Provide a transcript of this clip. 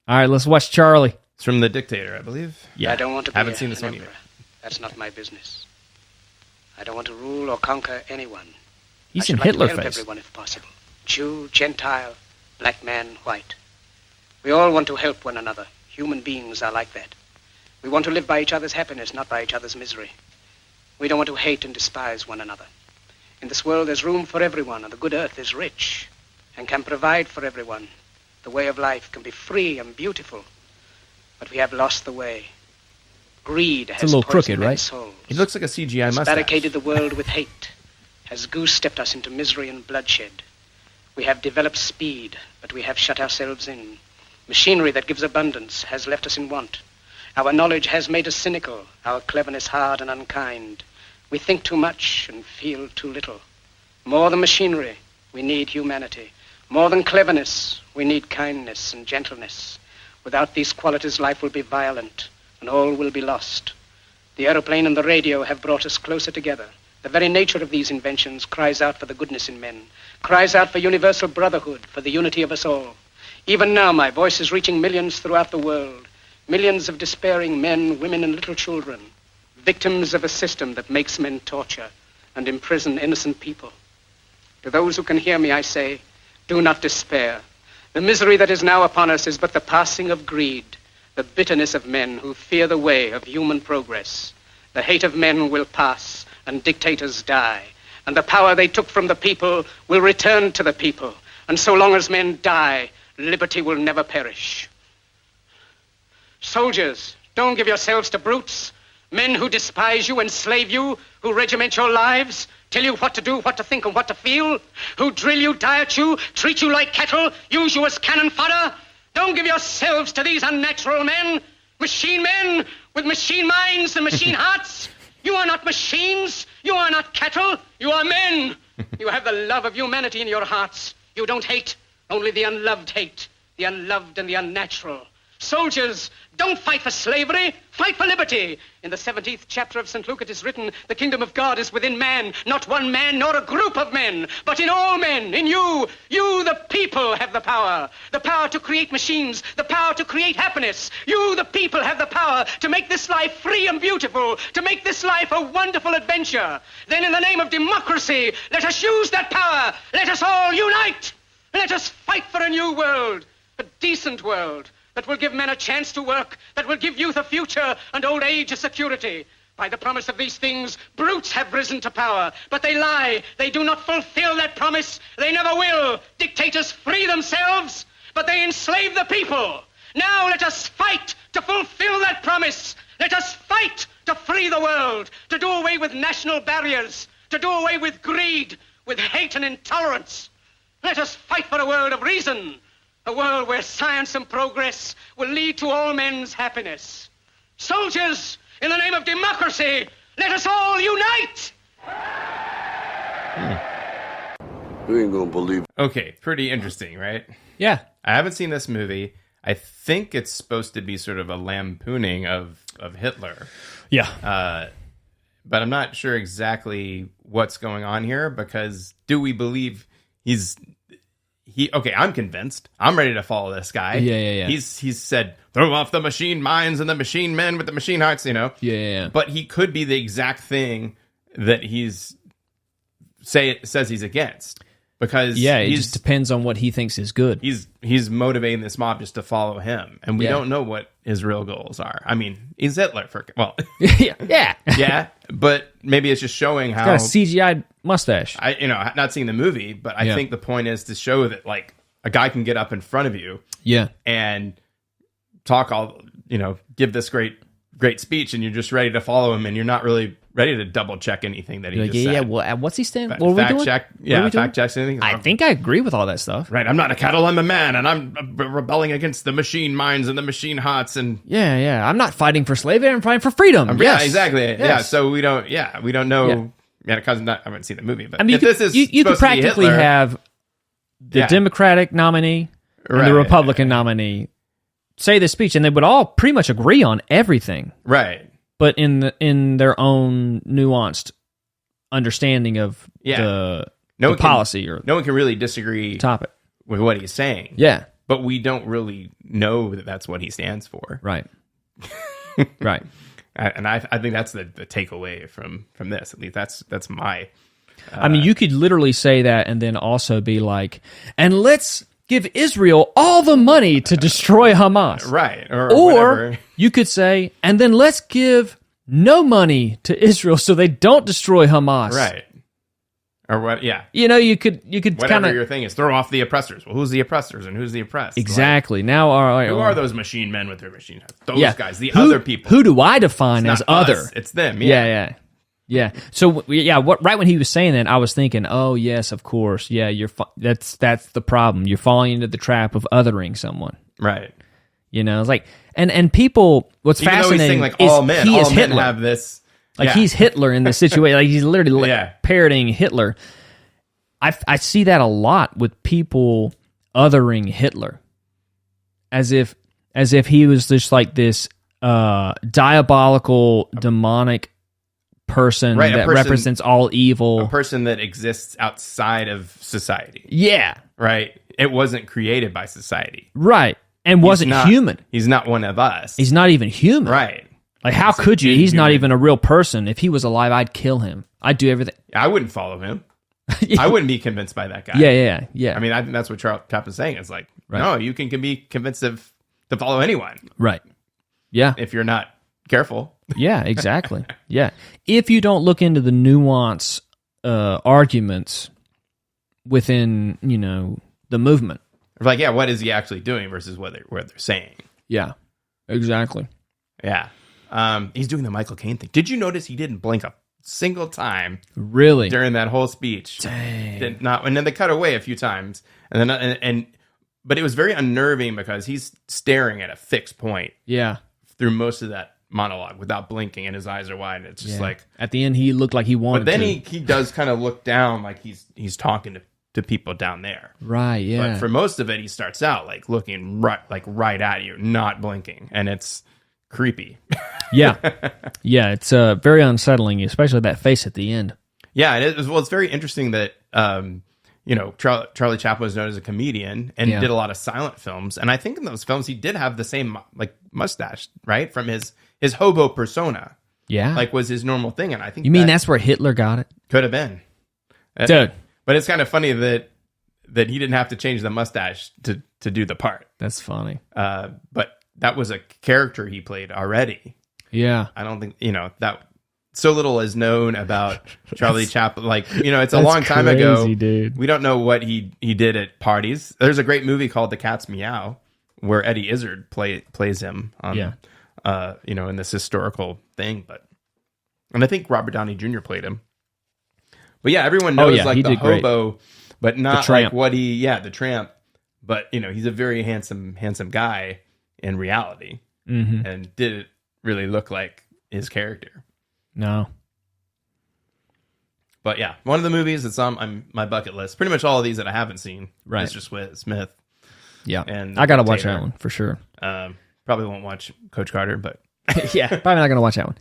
All right, let's watch Charlie. It's from The Dictator, I believe. Yeah. I don't want to be Haven't seen this one either. That's not my business. I don't want to rule or conquer anyone. He's I in should like Hitler to help face. everyone if possible. Jew, Gentile, black man, white. We all want to help one another. Human beings are like that. We want to live by each other's happiness, not by each other's misery. We don't want to hate and despise one another. In this world, there's room for everyone, and the good earth is rich and can provide for everyone. The way of life can be free and beautiful, but we have lost the way. Greed has a little crooked, poisoned right? men's souls. He looks like a CGI Has mustache. barricaded the world with hate, has goose-stepped us into misery and bloodshed. We have developed speed, but we have shut ourselves in. Machinery that gives abundance has left us in want. Our knowledge has made us cynical, our cleverness hard and unkind. We think too much and feel too little. More than machinery, we need humanity. More than cleverness, we need kindness and gentleness. Without these qualities, life will be violent, and all will be lost. The aeroplane and the radio have brought us closer together. The very nature of these inventions cries out for the goodness in men, cries out for universal brotherhood, for the unity of us all. Even now, my voice is reaching millions throughout the world, millions of despairing men, women, and little children, victims of a system that makes men torture and imprison innocent people. To those who can hear me, I say, do not despair. The misery that is now upon us is but the passing of greed, the bitterness of men who fear the way of human progress. The hate of men will pass, and dictators die, and the power they took from the people will return to the people. And so long as men die, liberty will never perish. Soldiers, don't give yourselves to brutes, men who despise you, enslave you, who regiment your lives, tell you what to do, what to think, and what to feel, who drill you, diet you, treat you like cattle, use you as cannon fodder. Don't give yourselves to these unnatural men with machine minds and machine hearts. You are not machines. You are not cattle. You are men. You have the love of humanity in your hearts. You don't hate, only the unloved hate, the unloved and the unnatural. Soldiers, don't fight for slavery, fight for liberty. In the 17th chapter of St. Luke it is written, the kingdom of God is within man, not one man nor a group of men, but in all men, in you. You, the people, have the power to create machines, the power to create happiness. You, the people, have the power to make this life free and beautiful, to make this life a wonderful adventure. Then in the name of democracy, let us use that power. Let us all unite. Let us fight for a new world, a decent world, that will give men a chance to work, that will give youth a future and old age a security. By the promise of these things, brutes have risen to power, but they lie. They do not fulfill that promise. They never will. Dictators free themselves, but they enslave the people. Now let us fight to fulfill that promise. Let us fight to free the world, to do away with national barriers, to do away with greed, with hate and intolerance. Let us fight for a world of reason, a world where science and progress will lead to all men's happiness. Soldiers, in the name of democracy, let us all unite! You ain't gonna believe it. Okay, pretty interesting, right? Yeah. I haven't seen this movie. I think it's supposed to be sort of a lampooning of Hitler. Yeah. But I'm not sure exactly what's going on here, because do we believe okay, I'm convinced. I'm ready to follow this guy. Yeah. He's said, throw off the machine minds and the machine men with the machine hearts, Yeah. But he could be the exact thing that says he's against. Because it just depends on what he thinks is good. He's motivating this mob just to follow him, and we don't know what his real goals are. I mean, he's Hitler yeah. But maybe it's just showing how He's got a CGI mustache. Not seeing the movie, but I think the point is to show that like a guy can get up in front of you, and talk give this great speech, and you're just ready to follow him, and you're not really ready to double check anything that he just said. Yeah. Well, what's he saying? What are we doing? Fact checks anything. I think I agree with all that stuff. Right, I'm not a cattle, I'm a man, and I'm rebelling against the machine minds and the machine hearts, and yeah. I'm not fighting for slavery. I'm fighting for freedom. Yeah, exactly. Yes. Yeah, so we don't know. Yeah, because I haven't seen the movie, but I mean, you could practically have the Democratic nominee and the Republican nominee say the speech, and they would all pretty much agree on everything. Right. But in their own nuanced understanding of the policy or no one can really disagree topic with what he's saying. Yeah. but we don't really know that that's what he stands for. Right. Right. And I think that's the takeaway from this. At least that's my. I mean, you could literally say that and then also be like, and let's give Israel all the money to destroy Hamas. Right. Or whatever. You could say, and then let's give no money to Israel so they don't destroy Hamas. Right. Or what? Yeah. You could whatever kind of, your thing is, throw off the oppressors. Well, who's the oppressors and who's the oppressed? Exactly. Like, now, who are those machine men with their machine heads? Those guys, the other people. Who do I define as other? Us, it's them. Yeah. So right when he was saying that, I was thinking, oh yes, of course, yeah. That's the problem. You're falling into the trap of othering someone. Right. It's like and people. What's Even fascinating though he's saying, like, is all men Hitler. Have this. Like he's Hitler in this situation. Like he's literally parroting Hitler. I see that a lot with people othering Hitler, as if he was just like this diabolical, demonic person that represents all evil, a person that exists outside of society. Yeah, right. It wasn't created by society, right, and wasn't human. He's not one of us. He's not even human, right. Like, how could you? He's not even a real person. If he was alive, I'd kill him. I'd do everything. I wouldn't follow him. I wouldn't be convinced by that guy. Yeah. I mean, I think that's what Chaplin's saying. It's like, no, you can be convinced to follow anyone. Right. Yeah. If you're not careful. Yeah, exactly. Yeah. If you don't look into the nuance arguments within, the movement. Like, what is he actually doing versus what they're saying? Yeah, exactly. Yeah. He's doing the Michael Caine thing. Did you notice he didn't blink a single time? Really? During that whole speech. Dang. And then they cut away a few times. But it was very unnerving because he's staring at a fixed point. Yeah. Through most of that monologue without blinking, and his eyes are wide. And it's just like, at the end, he looked like he wanted to. But then he does kind of look down, like he's talking to people down there. Right. Yeah. But for most of it, he starts out like looking right at you, not blinking, and it's creepy. Yeah, it's very unsettling, especially that face at the end. Yeah, it's very interesting that Charlie Chaplin was known as a comedian and did a lot of silent films, and I think in those films he did have the same like mustache, right, from his hobo persona. Yeah, like was his normal thing, and I think that's where Hitler got it. Could have been, dude. But it's kind of funny that he didn't have to change the mustache to do the part. That's funny. But that was a character he played already. Yeah. I don't think, that so little is known about Charlie Chaplin. Like, it's a long time ago. Dude. We don't know what he did at parties. There's a great movie called The Cat's Meow where Eddie Izzard plays him on, in this historical thing. And I think Robert Downey Jr. played him. But yeah, everyone knows the hobo, great. But not like what the tramp. But, he's a very handsome guy in reality. Mm-hmm. And didn't really look like his character. No. But yeah, one of the movies that's on my bucket list. Pretty much all of these that I haven't seen. Right. Mr. Smith. Yeah. And I got to watch that one for sure. Probably won't watch Coach Carter, but... yeah, probably not going to watch that one.